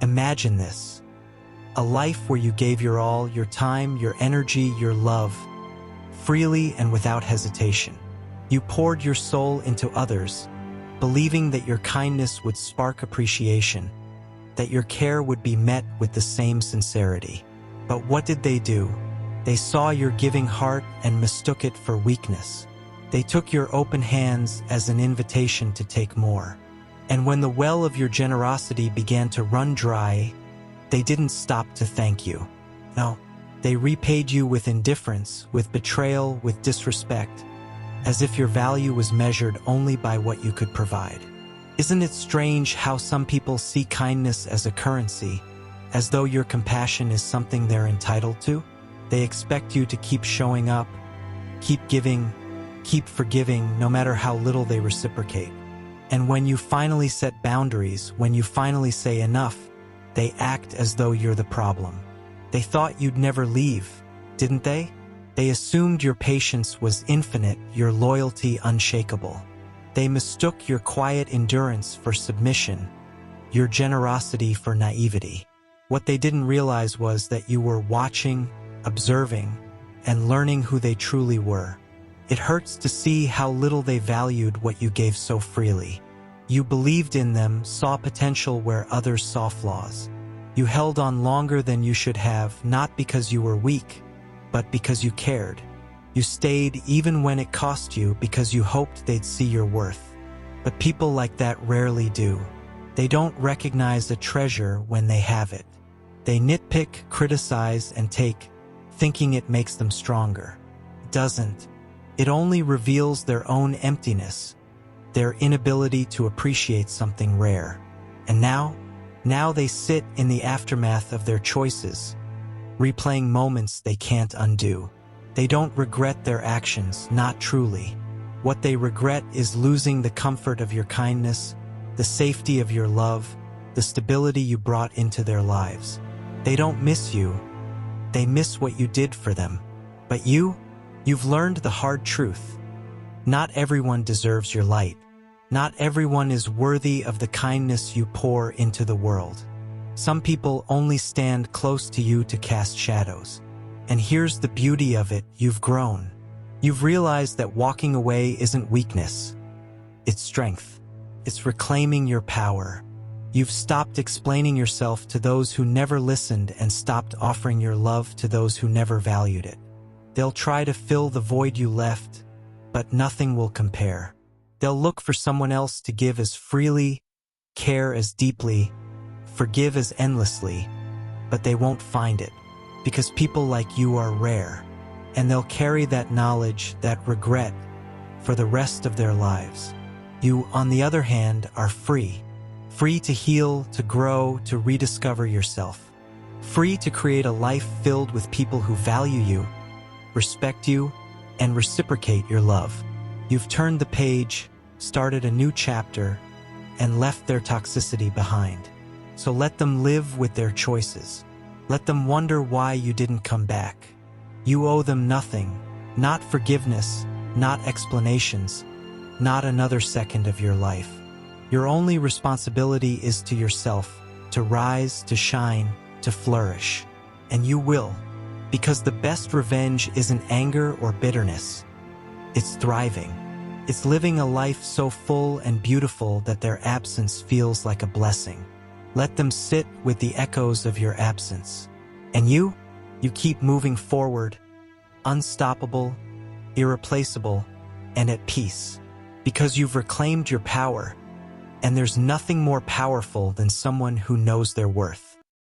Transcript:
Imagine this. A life where you gave your all, your time, your energy, your love, freely and without hesitation. You poured your soul into others, believing that your kindness would spark appreciation, that your care would be met with the same sincerity. But what did they do? They saw your giving heart and mistook it for weakness. They took your open hands as an invitation to take more. And when the well of your generosity began to run dry, they didn't stop to thank you. No, they repaid you with indifference, with betrayal, with disrespect, as if your value was measured only by what you could provide. Isn't it strange how some people see kindness as a currency, as though your compassion is something they're entitled to? They expect you to keep showing up, keep giving, keep forgiving, no matter how little they reciprocate. And when you finally set boundaries, when you finally say enough, they act as though you're the problem. They thought you'd never leave, didn't they? They assumed your patience was infinite, your loyalty unshakable. They mistook your quiet endurance for submission, your generosity for naivety. What they didn't realize was that you were watching, observing, and learning who they truly were. It hurts to see how little they valued what you gave so freely. You believed in them, saw potential where others saw flaws. You held on longer than you should have, not because you were weak, but because you cared. You stayed even when it cost you because you hoped they'd see your worth. But people like that rarely do. They don't recognize a treasure when they have it. They nitpick, criticize, and take, thinking it makes them stronger. It doesn't. It only reveals their own emptiness, their inability to appreciate something rare. And now they sit in the aftermath of their choices, replaying moments they can't undo. They don't regret their actions, not truly. What they regret is losing the comfort of your kindness, the safety of your love, the stability you brought into their lives. They don't miss you. They miss what you did for them. But you've learned the hard truth. Not everyone deserves your light. Not everyone is worthy of the kindness you pour into the world. Some people only stand close to you to cast shadows. And here's the beauty of it, you've grown. You've realized that walking away isn't weakness. It's strength. It's reclaiming your power. You've stopped explaining yourself to those who never listened and stopped offering your love to those who never valued it. They'll try to fill the void you left, but nothing will compare. They'll look for someone else to give as freely, care as deeply, forgive as endlessly, but they won't find it, because people like you are rare, and they'll carry that knowledge, that regret, for the rest of their lives. You, on the other hand, are free. Free to heal, to grow, to rediscover yourself. Free to create a life filled with people who value you, respect you, and reciprocate your love. You've turned the page, started a new chapter, and left their toxicity behind. So let them live with their choices. Let them wonder why you didn't come back. You owe them nothing, not forgiveness, not explanations, not another second of your life. Your only responsibility is to yourself, to rise, to shine, to flourish. And you will, because the best revenge isn't anger or bitterness. It's thriving. It's living a life so full and beautiful that their absence feels like a blessing. Let them sit with the echoes of your absence. And you keep moving forward, unstoppable, irreplaceable, and at peace, because you've reclaimed your power, and there's nothing more powerful than someone who knows their worth.